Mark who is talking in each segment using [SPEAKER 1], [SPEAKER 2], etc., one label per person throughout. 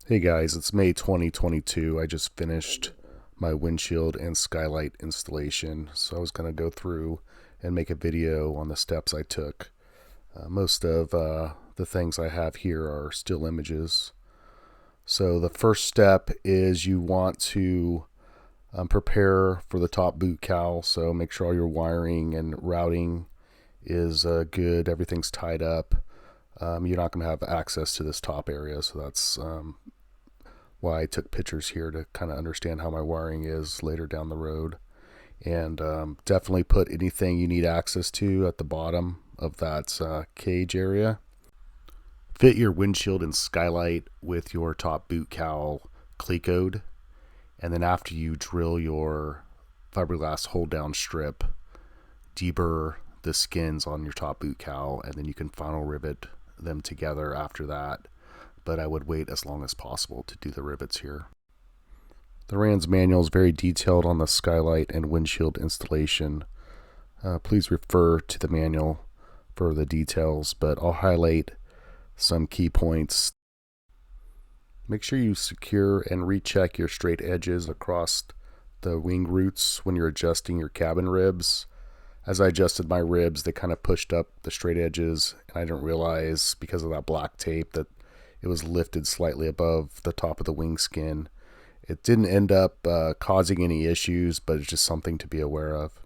[SPEAKER 1] Hey guys, it's May 2022. I just finished my windshield and skylight installation, so I was going to go through and make a video on the steps I took. Most of the things I have here are still images. So the first step is you want to prepare for the top boot cowl, so make sure all your wiring and routing is good, everything's tied up. You're not going to have access to this top area, so that's why I took pictures here to kind of understand how my wiring is later down the road. And definitely put anything you need access to at the bottom of that cage area. Fit your windshield and skylight with your top boot cowl clecoed. And then after you drill your fiberglass hold down strip, deburr the skins on your top boot cowl, and then you can final rivet them together after that. But I would wait as long as possible to do the rivets here. The RANS manual is very detailed on the skylight and windshield installation. Please refer to the manual for the details, but I'll highlight some key points. Make sure you secure and recheck your straight edges across the wing roots when you're adjusting your cabin ribs. As I adjusted my ribs, they kind of pushed up the straight edges, and I didn't realize because of that black tape that it was lifted slightly above the top of the wing skin. It didn't end up causing any issues, but it's just something to be aware of.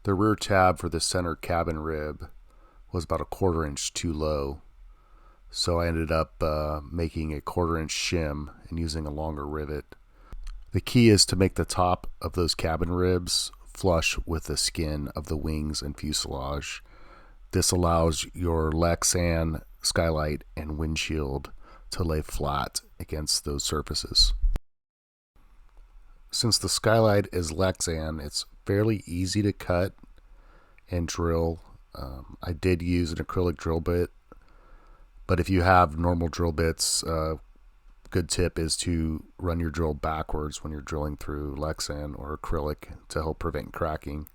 [SPEAKER 1] The rear tab for the center cabin rib was about a 1/4 inch too low, so I ended up making a 1/4 inch shim and using a longer rivet. The key is to make the top of those cabin ribs flush with the skin of the wings and fuselage. This allows your Lexan skylight and windshield to lay flat against those surfaces. Since the skylight is Lexan, it's fairly easy to cut and drill. I did use an acrylic drill bit, but if you have normal drill bits, good tip is to run your drill backwards when you're drilling through Lexan or acrylic to help prevent cracking.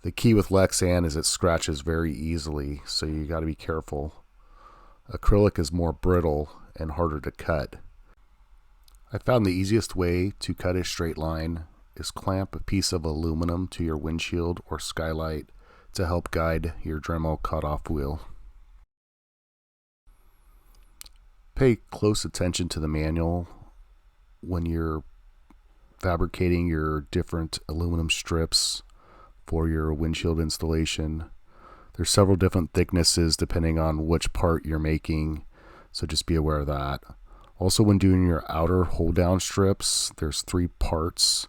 [SPEAKER 1] The key with Lexan is it scratches very easily, so you got to be careful. Acrylic is more brittle and harder to cut. I found the easiest way to cut a straight line is clamp a piece of aluminum to your windshield or skylight to help guide your Dremel cutoff wheel. Pay close attention to the manual when you're fabricating your different aluminum strips for your windshield installation. There's several different thicknesses depending on which part you're making, so just be aware of that. Also, when doing your outer hold down strips, there's 3 parts.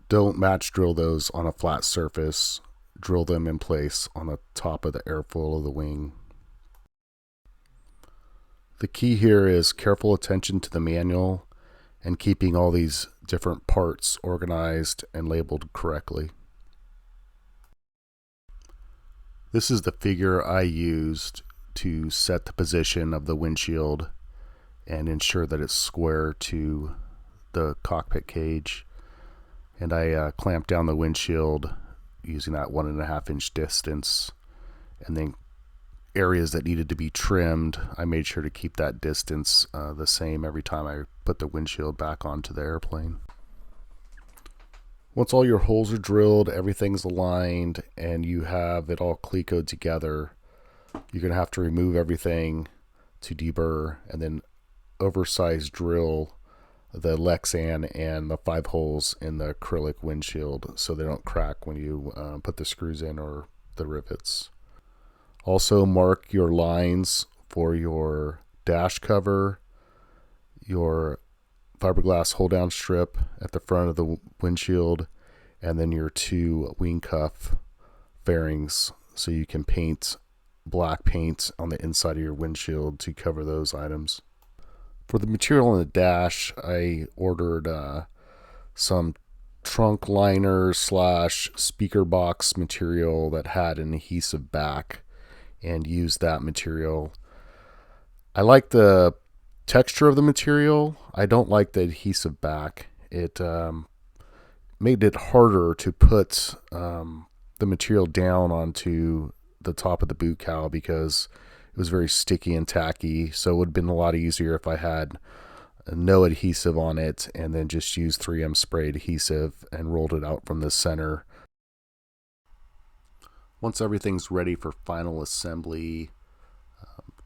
[SPEAKER 1] Don't match drill those on a flat surface. Drill them in place on the top of the airfoil of the wing. The key here is careful attention to the manual and keeping all these different parts organized and labeled correctly. This is the figure I used to set the position of the windshield and ensure that it's square to the cockpit cage. And I clamped down the windshield using that 1.5 inch distance, and then areas that needed to be trimmed, I made sure to keep that distance the same every time I put the windshield back onto the airplane. Once all your holes are drilled, everything's aligned, and you have it all clecoed together, you're going to have to remove everything to deburr and then oversized drill the Lexan and the 5 holes in the acrylic windshield so they don't crack when you put the screws in or the rivets. Also mark your lines for your dash cover, your fiberglass hold down strip at the front of the windshield, and then your 2 wing cuff fairings, so you can paint black paint on the inside of your windshield to cover those items. For the material in the dash, I ordered some trunk liner / speaker box material that had an adhesive back and used that material. I like the texture of the material. I don't like the adhesive back. It made it harder to put the material down onto the top of the boot cowl because it was very sticky and tacky. So it would have been a lot easier if I had no adhesive on it and then just used 3M spray adhesive and rolled it out from the center. Once everything's ready for final assembly,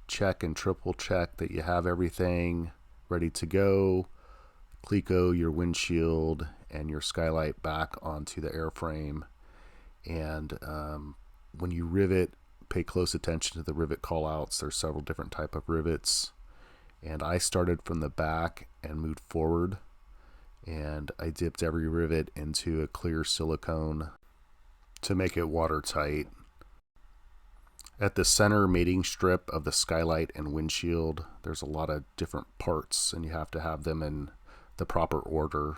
[SPEAKER 1] check and triple check that you have everything ready to go. Cleco your windshield and your skylight back onto the airframe. And when you rivet, pay close attention to the rivet callouts. There's several different type of rivets. And I started from the back and moved forward. And I dipped every rivet into a clear silicone to make it watertight. At the center mating strip of the skylight and windshield, there's a lot of different parts, and you have to have them in the proper order.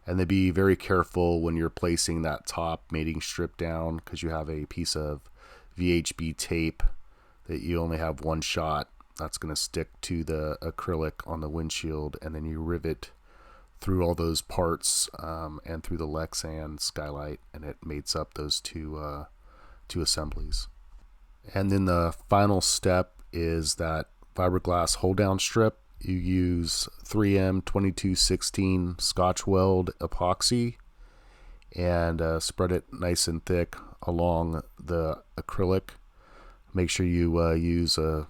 [SPEAKER 1] And then be very careful when you're placing that top mating strip down, because you have a piece of VHB tape that you only have one shot. That's going to stick to the acrylic on the windshield, and then you rivet through all those parts and through the Lexan skylight, and it mates up those two assemblies. And then the final step is that fiberglass hold down strip. You use 3M 2216 Scotch weld epoxy and spread it nice and thick along the acrylic. Make sure you use a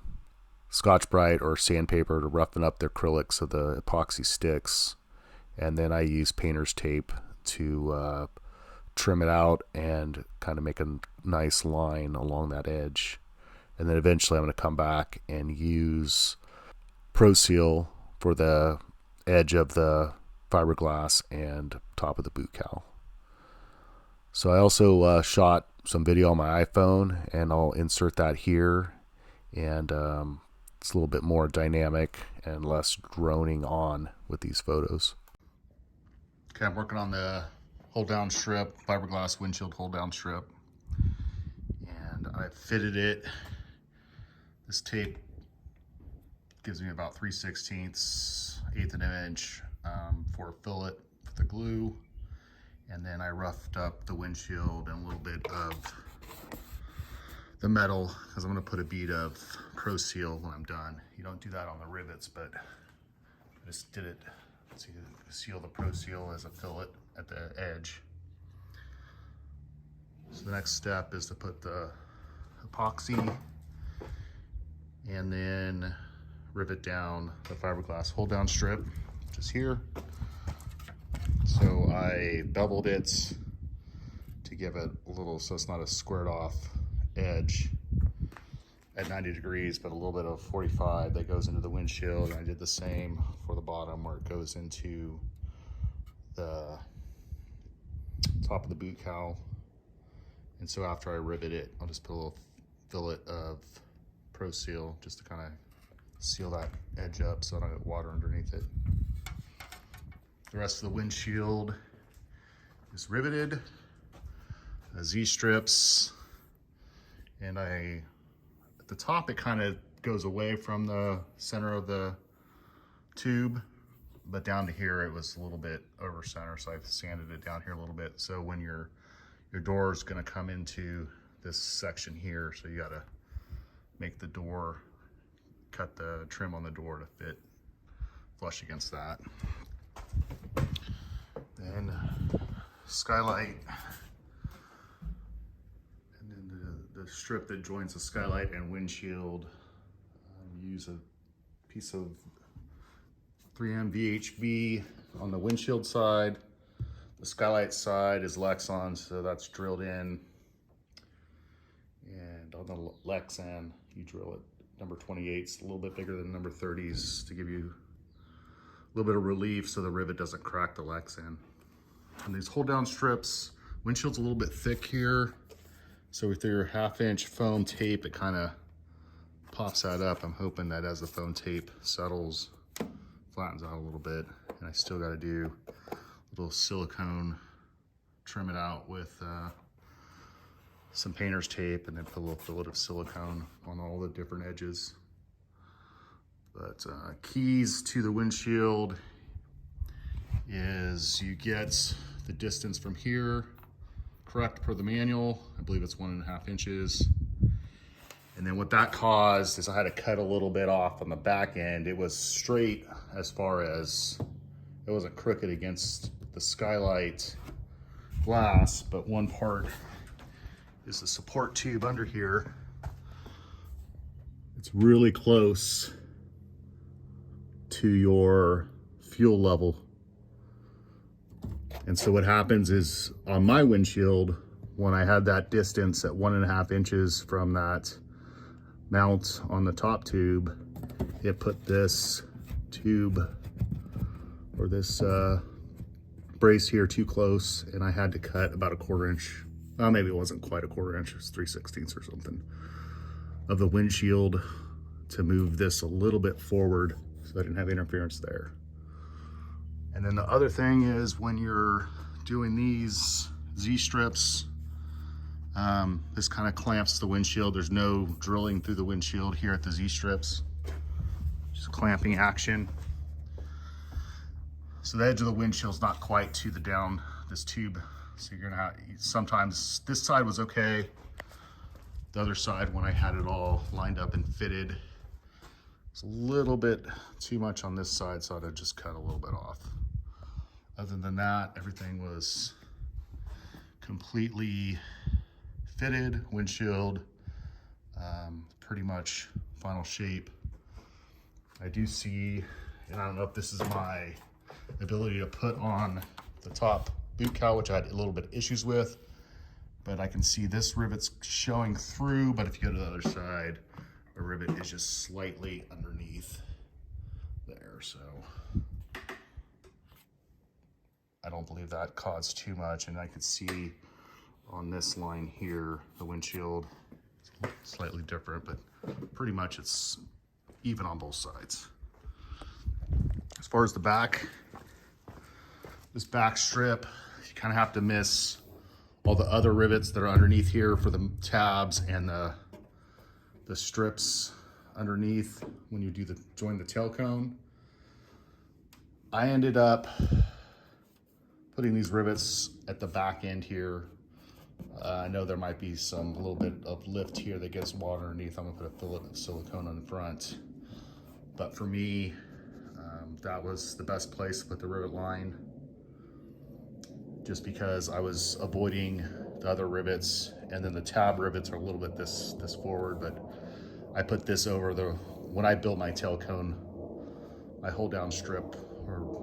[SPEAKER 1] Scotch-Brite or sandpaper to roughen up the acrylic so the epoxy sticks. And then I use painter's tape to trim it out and kind of make a nice line along that edge. And then eventually I'm going to come back and use Pro Seal for the edge of the fiberglass and top of the boot cowl. So I also shot some video on my iPhone, and I'll insert that here. And it's a little bit more dynamic and less droning on with these photos. Okay, I'm working on the hold down strip, fiberglass windshield hold down strip, and I fitted it. This tape gives me about 3/16, eighth of an inch for a fillet for the glue, and then I roughed up the windshield and a little bit of the metal because I'm going to put a bead of Pro Seal when I'm done. You don't do that on the rivets, but I just did it to seal the Pro Seal as a fillet at the edge. So the next step is to put the epoxy and then rivet down the fiberglass hold down strip, which is here. So I beveled it to give it a little, so it's not a squared off edge at 90 degrees, but a little bit of 45 that goes into the windshield. And I did the same for the bottom where it goes into the top of the boot cowl. And so after I rivet it, I'll just put a little fillet of Pro Seal just to kind of seal that edge up so I don't get water underneath it. The rest of the windshield is riveted, Z-strips, and at the top it kind of goes away from the center of the tube, but down to here it was a little bit over center, so I've sanded it down here a little bit. So when your door is going to come into this section here, so you got to make the door, cut the trim on the door to fit flush against that. Then skylight, and then the strip that joins the skylight and windshield. Use a piece of 3M VHB on the windshield side. The skylight side is Lexan, so that's drilled in. And on the Lexan, you drill it number 28s, a little bit bigger than number 30s to give you a little bit of relief so the rivet doesn't crack the Lexan. And these hold down strips, windshield's a little bit thick here. So with your 1/2 inch foam tape, it kind of pops that up. I'm hoping that as the foam tape settles, flattens out a little bit. And I still got to do a little silicone, trim it out with some painter's tape, and then put a little fillet of silicone on all the different edges. But keys to the windshield is you get the distance from here correct per the manual. I believe it's 1.5 inches. And then what that caused is I had to cut a little bit off on the back end. It was straight as far as, it wasn't crooked against the Skylight glass, but one part is the support tube under here. It's really close to your fuel level. And so what happens is on my windshield, when I had that distance at 1.5 inches from that mount on the top tube, it put this tube or this brace here too close, and I had to cut about 1/4 inch. Well, maybe it wasn't quite 1/4 inch, it was 3/16 or something of the windshield to move this a little bit forward so I didn't have interference there. And then the other thing is when you're doing these Z-strips, this kind of clamps the windshield. There's no drilling through the windshield here at the Z-strips, just clamping action. So the edge of the windshield's not quite to the down, this tube. So you're gonna have, sometimes this side was okay. The other side, when I had it all lined up and fitted, it's a little bit too much on this side, so I had to just cut a little bit off. Other than that, everything was completely fitted, windshield, pretty much final shape. I do see, and I don't know if this is my ability to put on the top boot cowl, which I had a little bit of issues with, but I can see this rivet's showing through, but if you go to the other side, the rivet is just slightly underneath there, so I don't believe that caused too much. And I could see on this line here, the windshield is slightly different, but pretty much it's even on both sides. As far as the back, this back strip, you kind of have to miss all the other rivets that are underneath here for the tabs and the strips underneath when you do join the tail cone. I ended up putting these rivets at the back end here. I know there might be a little bit of lift here that gets water underneath. I'm gonna put a fillet of silicone on the front. But for me, that was the best place to put the rivet line, just because I was avoiding the other rivets, and then the tab rivets are a little bit this forward, but I put this over when I build my tail cone, I hold down strip, or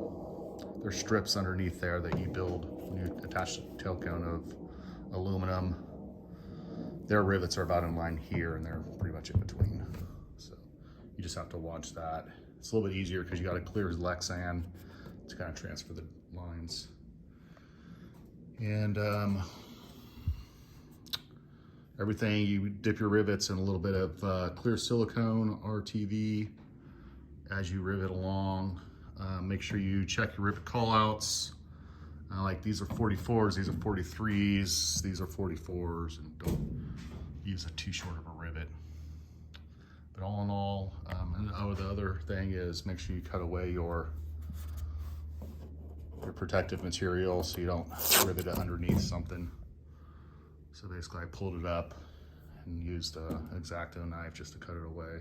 [SPEAKER 1] there's strips underneath there that you build when you attach the tail cone of aluminum. Their rivets are about in line here, and they're pretty much in between. So you just have to watch that. It's a little bit easier because you got to clear Lexan to kind of transfer the lines. And everything, you dip your rivets in a little bit of clear silicone, RTV, as you rivet along. Make sure you check your rivet callouts. Like these are 44s, these are 43s, these are 44s, and don't use a too short of a rivet. But all in all, and the other thing is make sure you cut away your protective material so you don't rivet it underneath something. So basically I pulled it up and used an X-Acto knife just to cut it away.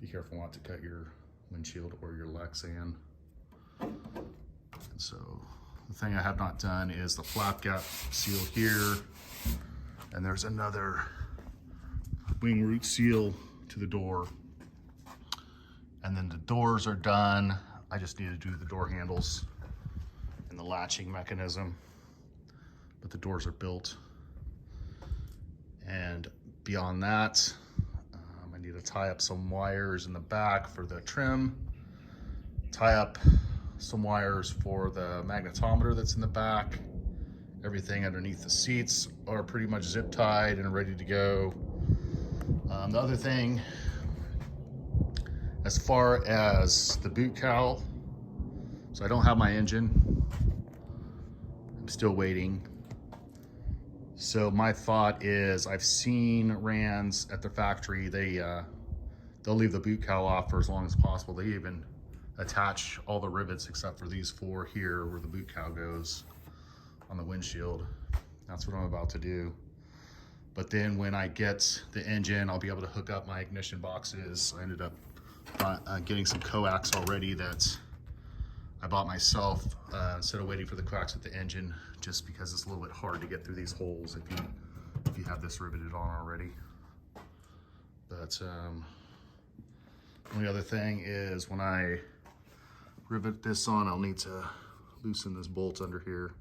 [SPEAKER 1] Be careful not to cut your windshield or your Lexan. And so the thing I have not done is the flap gap seal here, and there's another wing root seal to the door. And then the doors are done. I just need to do the door handles and the latching mechanism, but the doors are built. And beyond that, I need to tie up some wires in the back for the trim, tie up some wires for the magnetometer that's in the back. Everything underneath the seats are pretty much zip tied and ready to go. The other thing, as far as the boot cowl, so I don't have my engine. I'm still waiting. So my thought is, I've seen RANS at the factory, they'll leave the boot cowl off for as long as possible. They even attach all the rivets except for these 4 here where the boot cowl goes on the windshield. That's what I'm about to do. But then when I get the engine, I'll be able to hook up my ignition boxes. I ended up getting some coax already that I bought myself instead of waiting for the coax with the engine, just because it's a little bit hard to get through these holes if you have this riveted on already. But only other thing is when I rivet this on, I'll need to loosen this bolt under here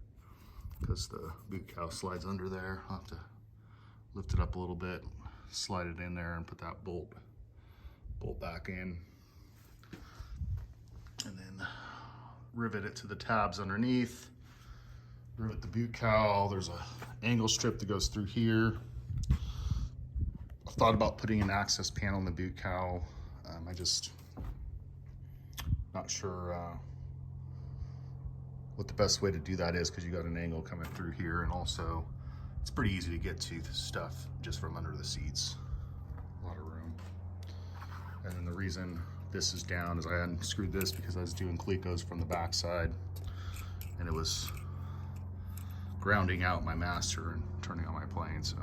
[SPEAKER 1] because the boot cow slides under there. I'll have to lift it up a little bit, slide it in there, and put that bolt back in. And then rivet it to the tabs underneath. Rivet the boot cowl. There's a angle strip that goes through here. I've thought about putting an access panel in the boot cowl. I just not sure what the best way to do that is, because you got an angle coming through here, and also it's pretty easy to get to the stuff just from under the seats. A lot of room. And then the reason this is down is I hadn't screwed this because I was doing clecos from the back side, and it was grounding out my master and turning on my plane, so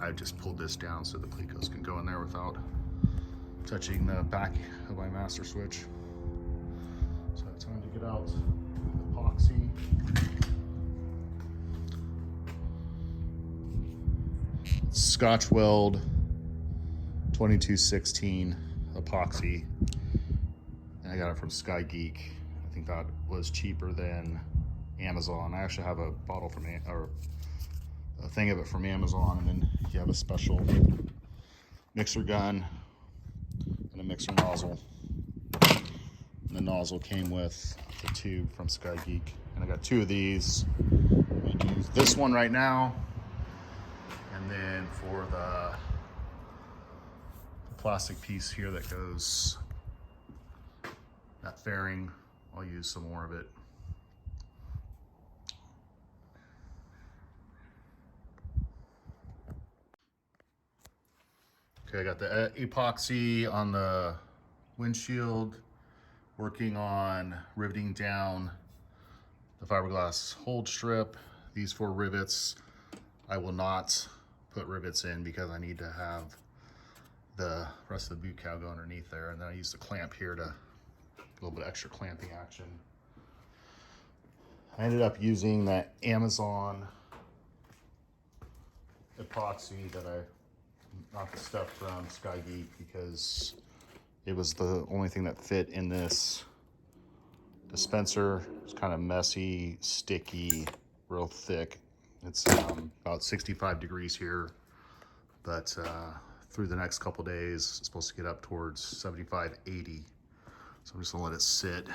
[SPEAKER 1] I just pulled this down so the clecos can go in there without touching the back of my master switch. So time to get out epoxy. Scotch weld 2216 epoxy, and I got it from Sky Geek. I think that was cheaper than Amazon. I actually have a bottle from or a thing of it from Amazon, and then you have a special mixer gun and a mixer nozzle. And the nozzle came with the tube from Sky Geek, and I got two of these. I'm going to use this one right now, and then for the plastic piece here that goes, that fairing, I'll use some more of it. Okay, I got the epoxy on the windshield, working on riveting down the fiberglass hold strip. These 4 rivets, I will not put rivets in because I need to have the rest of the boot cow go underneath there, and then I use the clamp here to get a little bit extra clamping action. I ended up using that Amazon epoxy that not the stuff from Sky Geek, because it was the only thing that fit in this dispenser. It's kind of messy, sticky, real thick. It's about 65 degrees here, but through the next couple days, it's supposed to get up towards 75, 80. So I'm just gonna let it sit.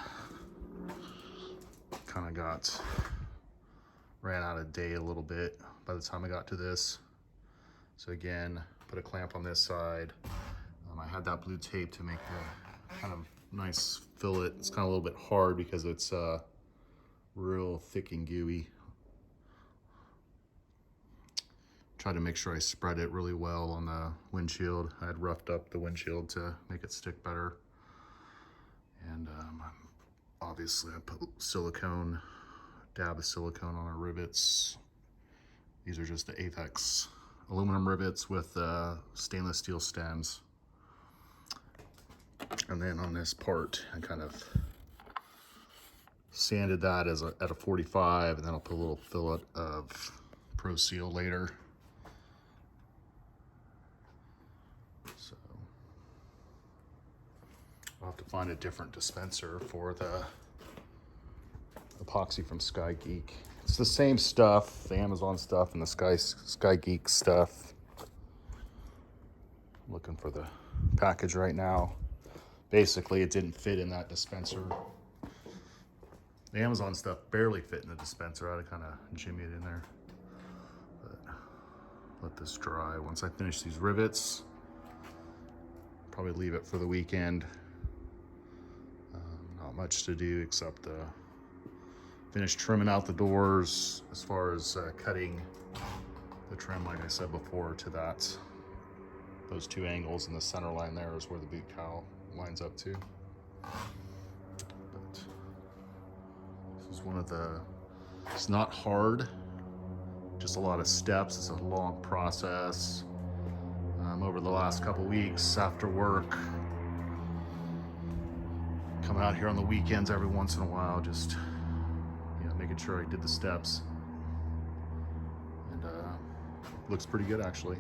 [SPEAKER 1] Kind of ran out of day a little bit by the time I got to this. So again, put a clamp on this side. I had that blue tape to make the kind of nice fillet. It's kind of a little bit hard because it's real thick and gooey. Try to make sure I spread it really well on the windshield. I had roughed up the windshield to make it stick better. And obviously I put silicone, dab of silicone on our rivets. These are just the Apex aluminum rivets with stainless steel stems. And then on this part, I kind of sanded that at a 45, and then I'll put a little fillet of Pro Seal later. So I'll have to find a different dispenser for the epoxy from Sky Geek. It's the same stuff, the Amazon stuff and the Sky Geek stuff. I'm looking for the package right now. Basically, it didn't fit in that dispenser. The Amazon stuff barely fit in the dispenser. I had to kind of jimmy it in there. But let this dry. Once I finish these rivets, probably leave it for the weekend. Not much to do except finish trimming out the doors, as far as cutting the trim, like I said before, to those 2 angles, and the center line there is where the boot cowl lines up to. But this is one of the, it's not hard, just a lot of steps. It's a long process. Over the last couple weeks after work, coming out here on the weekends every once in a while, just making sure I did the steps. And looks pretty good actually.